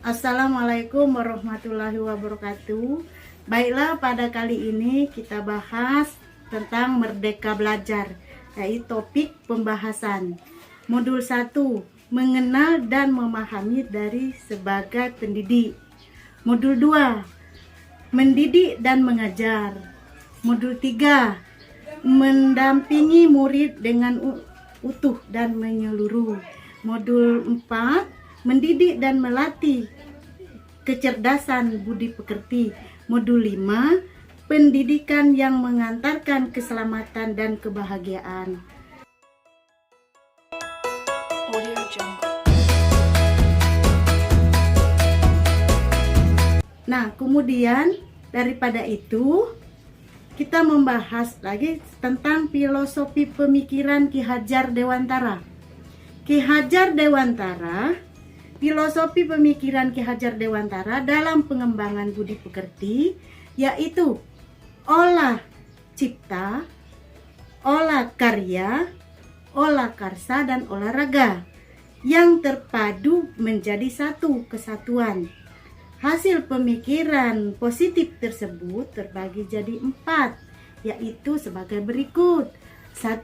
Assalamualaikum warahmatullahi wabarakatuh. Baiklah, pada kali ini kita bahas tentang Merdeka Belajar, yaitu topik pembahasan. Modul 1, mengenal dan memahami dari sebagai pendidik. Modul 2, mendidik dan mengajar. Modul 3, mendampingi murid dengan utuh dan menyeluruh. Modul 4, mendidik dan melatih kecerdasan budi pekerti. Modul 5, pendidikan yang mengantarkan keselamatan dan kebahagiaan. Nah, kemudian daripada itu kita membahas lagi tentang filosofi pemikiran Ki Hajar Dewantara. Ki Hajar Dewantara, filosofi pemikiran Ki Hajar Dewantara dalam pengembangan budi pekerti yaitu olah cipta, olah karya, olah karsa, dan olahraga yang terpadu menjadi satu kesatuan. Hasil pemikiran positif tersebut terbagi jadi 4, yaitu sebagai berikut. 1.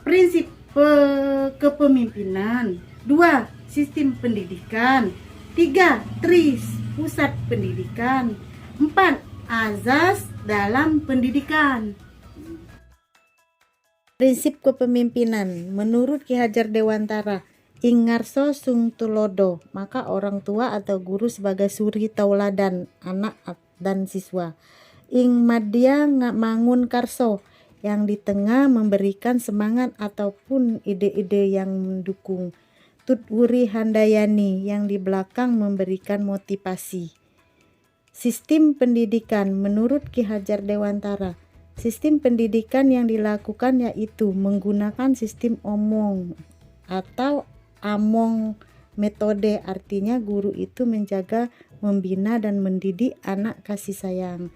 Prinsip kepemimpinan. 2. Sistem pendidikan. 3. TRIS, pusat pendidikan. 4. Azas dalam pendidikan. Prinsip kepemimpinan menurut Ki Hajar Dewantara, ing ngarso sung tulodo, maka orang tua atau guru sebagai suri tauladan anak dan siswa. Ing madya mangun karso, yang di tengah memberikan semangat ataupun ide-ide yang mendukung. Tutwuri handayani, yang di belakang memberikan motivasi. Sistem pendidikan menurut Ki Hajar Dewantara, sistem pendidikan yang dilakukan yaitu menggunakan sistem omong atau among metode, artinya guru itu menjaga, membina, dan mendidik anak kasih sayang.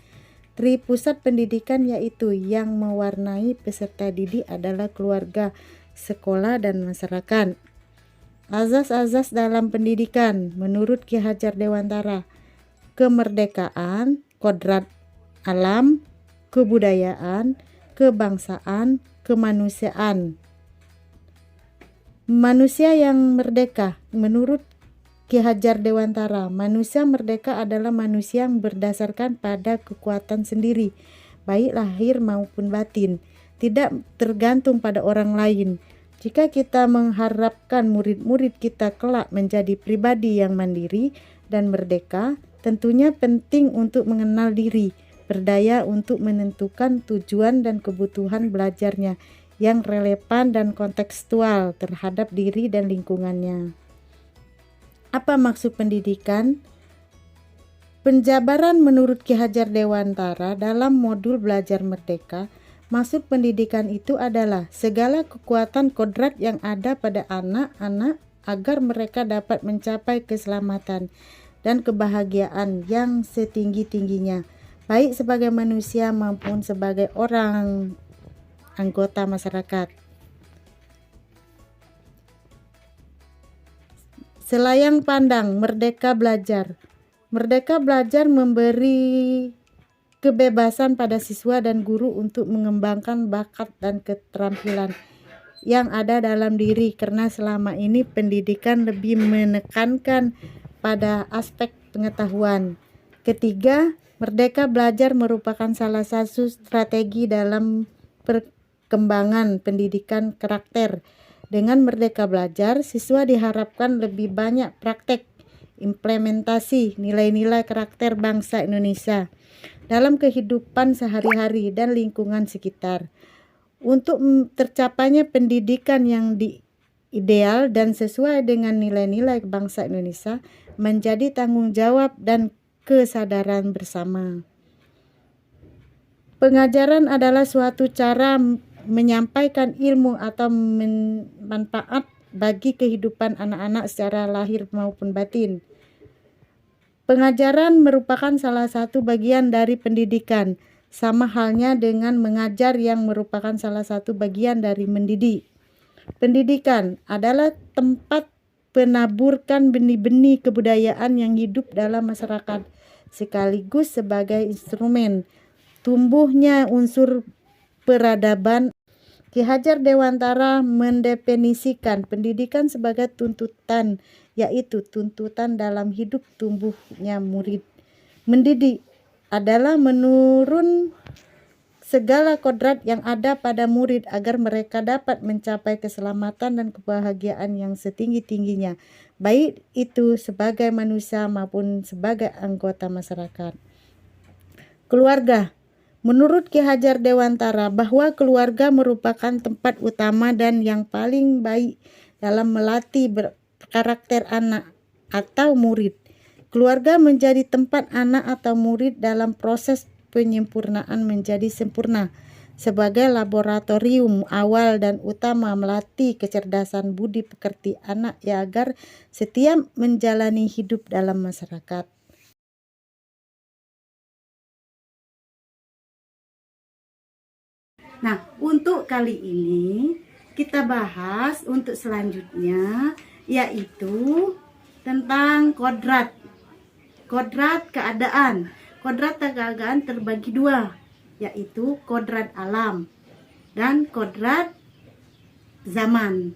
Pusat pendidikan yaitu yang mewarnai peserta didik adalah keluarga, sekolah, dan masyarakat. Azas-azas dalam pendidikan menurut Ki Hajar Dewantara, kemerdekaan, kodrat alam, kebudayaan, kebangsaan, kemanusiaan. Manusia yang merdeka menurut Ki Hajar Dewantara, manusia merdeka adalah manusia yang berdasarkan pada kekuatan sendiri, baik lahir maupun batin, tidak tergantung pada orang lain. Jika kita mengharapkan murid-murid kita kelak menjadi pribadi yang mandiri dan merdeka, tentunya penting untuk mengenal diri, berdaya untuk menentukan tujuan dan kebutuhan belajarnya yang relevan dan kontekstual terhadap diri dan lingkungannya. Apa maksud pendidikan? Penjabaran menurut Ki Hajar Dewantara dalam modul belajar merdeka, maksud pendidikan itu adalah segala kekuatan kodrat yang ada pada anak-anak agar mereka dapat mencapai keselamatan dan kebahagiaan yang setinggi-tingginya, baik sebagai manusia maupun sebagai orang anggota masyarakat. Selayang pandang Merdeka Belajar. Merdeka Belajar memberi kebebasan pada siswa dan guru untuk mengembangkan bakat dan keterampilan yang ada dalam diri, karena selama ini pendidikan lebih menekankan pada aspek pengetahuan. Ketiga, Merdeka Belajar merupakan salah satu strategi dalam perkembangan pendidikan karakter. Dengan Merdeka Belajar, siswa diharapkan lebih banyak praktek implementasi nilai-nilai karakter bangsa Indonesia dalam kehidupan sehari-hari dan lingkungan sekitar. Untuk tercapainya pendidikan yang ideal dan sesuai dengan nilai-nilai bangsa Indonesia menjadi tanggung jawab dan kesadaran bersama. Pengajaran adalah suatu cara menyampaikan ilmu atau manfaat bagi kehidupan anak-anak secara lahir maupun batin. Pengajaran merupakan salah satu bagian dari pendidikan, sama halnya dengan mengajar yang merupakan salah satu bagian dari mendidik. Pendidikan adalah tempat penaburkan benih-benih kebudayaan yang hidup dalam masyarakat, sekaligus sebagai instrumen tumbuhnya unsur peradaban. Ki Hajar Dewantara mendefinisikan pendidikan sebagai tuntutan, yaitu tuntutan dalam hidup tumbuhnya murid. Mendidik adalah menurun segala kodrat yang ada pada murid agar mereka dapat mencapai keselamatan dan kebahagiaan yang setinggi-tingginya, baik itu sebagai manusia maupun sebagai anggota masyarakat. Keluarga. Menurut Ki Hajar Dewantara bahwa keluarga merupakan tempat utama dan yang paling baik dalam melatih karakter anak atau murid. Keluarga menjadi tempat anak atau murid dalam proses penyempurnaan menjadi sempurna, sebagai laboratorium awal dan utama melatih kecerdasan budi pekerti anak ya agar setia menjalani hidup dalam masyarakat. Nah, untuk kali ini kita bahas untuk selanjutnya, yaitu tentang kodrat. Kodrat keadaan. Kodrat keadaan terbagi dua, yaitu kodrat alam dan kodrat zaman.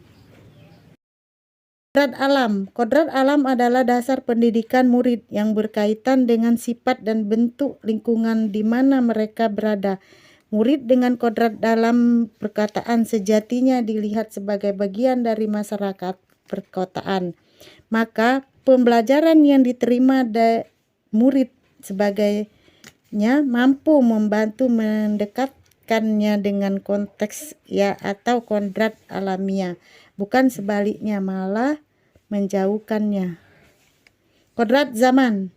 Kodrat alam adalah dasar pendidikan murid yang berkaitan dengan sifat dan bentuk lingkungan di mana mereka berada. Murid dengan kodrat dalam perkataan sejatinya dilihat sebagai bagian dari masyarakat perkotaan. Maka pembelajaran yang diterima murid sebagainya mampu membantu mendekatkannya dengan konteks atau kodrat alamiah, bukan sebaliknya malah menjauhkannya. Kodrat zaman.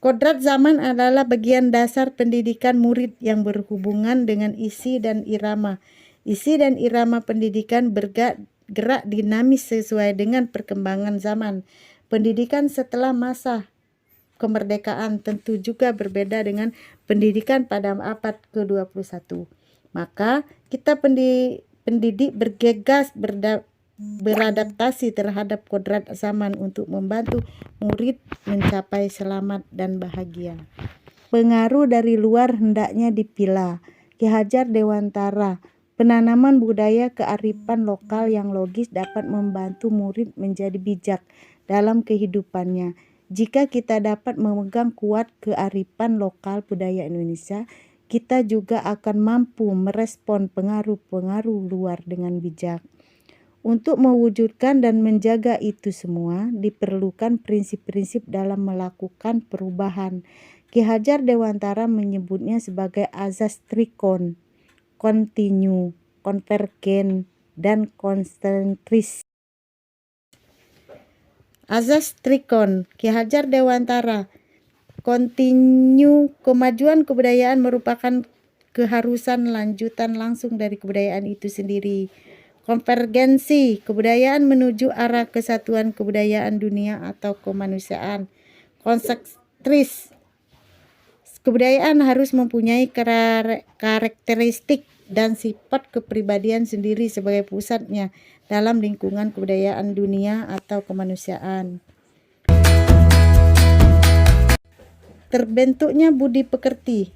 Kodrat zaman adalah bagian dasar pendidikan murid yang berhubungan dengan isi dan irama. Isi dan irama pendidikan bergerak dinamis sesuai dengan perkembangan zaman. Pendidikan setelah masa kemerdekaan tentu juga berbeda dengan pendidikan pada abad ke-21. Maka kita pendidik bergegas beradaptasi terhadap kodrat zaman untuk membantu murid mencapai selamat dan bahagia. Pengaruh dari luar hendaknya dipilah. Ki Hajar Dewantara, penanaman budaya kearifan lokal yang logis dapat membantu murid menjadi bijak dalam kehidupannya. Jika kita dapat memegang kuat kearifan lokal budaya Indonesia, kita juga akan mampu merespon pengaruh-pengaruh luar dengan bijak. Untuk mewujudkan dan menjaga itu semua, diperlukan prinsip-prinsip dalam melakukan perubahan. Ki Hajar Dewantara menyebutnya sebagai azas trikon, kontinu, konvergen, dan konsentris. Azas trikon, Ki Hajar Dewantara, kontinu, kemajuan kebudayaan merupakan keharusan lanjutan langsung dari kebudayaan itu sendiri. Konvergensi, kebudayaan menuju arah kesatuan kebudayaan dunia atau kemanusiaan. Konsentris, kebudayaan harus mempunyai karakteristik dan sifat kepribadian sendiri sebagai pusatnya dalam lingkungan kebudayaan dunia atau kemanusiaan. Terbentuknya budi pekerti.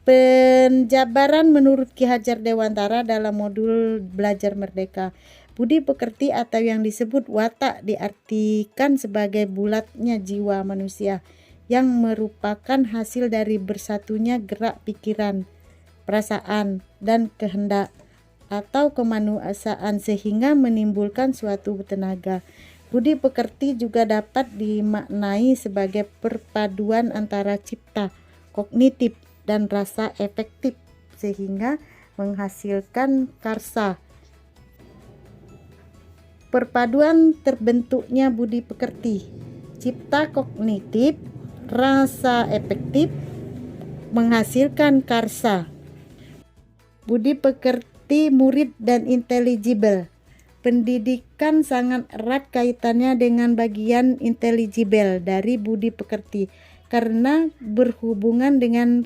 Penjabaran menurut Ki Hajar Dewantara dalam modul Belajar Merdeka. Budi pekerti atau yang disebut watak diartikan sebagai bulatnya jiwa manusia yang merupakan hasil dari bersatunya gerak pikiran, perasaan, dan kehendak atau kemanusiaan sehingga menimbulkan suatu tenaga. Budi pekerti juga dapat dimaknai sebagai perpaduan antara cipta, kognitif, dan rasa efektif sehingga menghasilkan karsa. Perpaduan terbentuknya budi pekerti, cipta kognitif, rasa efektif menghasilkan karsa. Budi pekerti murid dan intelligible. Pendidikan sangat erat kaitannya dengan bagian intelligible dari budi pekerti karena berhubungan dengan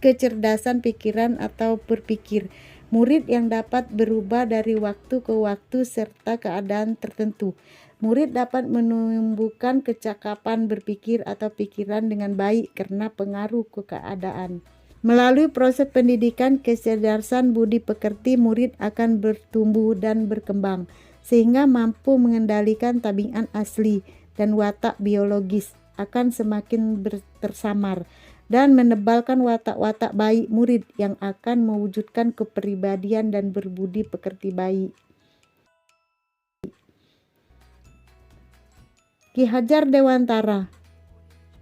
kecerdasan pikiran atau berpikir. Murid yang dapat berubah dari waktu ke waktu serta keadaan tertentu. Murid dapat menumbuhkan kecakapan berpikir atau pikiran dengan baik karena pengaruh ke keadaan. Melalui proses pendidikan kecerdasan budi pekerti, murid akan bertumbuh dan berkembang sehingga mampu mengendalikan tabiat asli dan watak biologis akan semakin tersamar dan menebalkan watak-watak baik murid yang akan mewujudkan kepribadian dan berbudi pekerti baik. Ki Hajar Dewantara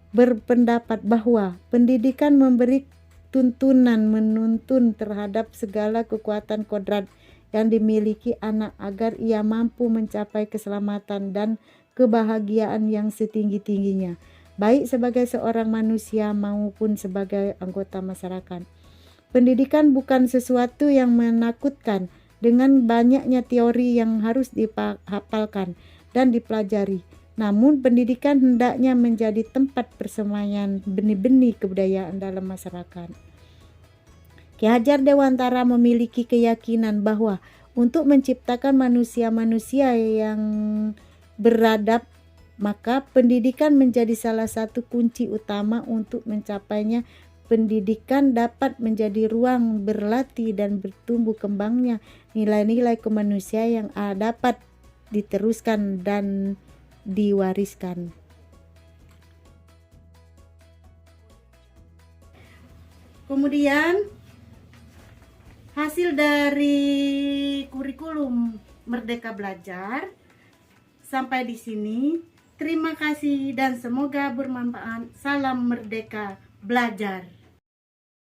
berpendapat bahwa pendidikan memberi tuntunan menuntun terhadap segala kekuatan kodrat yang dimiliki anak agar ia mampu mencapai keselamatan dan kebahagiaan yang setinggi-tingginya, baik sebagai seorang manusia maupun sebagai anggota masyarakat. Pendidikan bukan sesuatu yang menakutkan dengan banyaknya teori yang harus dihafalkan dan dipelajari. Namun pendidikan hendaknya menjadi tempat persemaian benih-benih kebudayaan dalam masyarakat. Ki Hajar Dewantara memiliki keyakinan bahwa untuk menciptakan manusia-manusia yang beradab, maka pendidikan menjadi salah satu kunci utama untuk mencapainya. Pendidikan dapat menjadi ruang berlatih dan bertumbuh kembangnya nilai-nilai kemanusiaan yang dapat diteruskan dan diwariskan. Kemudian hasil dari kurikulum Merdeka Belajar sampai di sini. Terima kasih dan semoga bermanfaat. Salam Merdeka Belajar.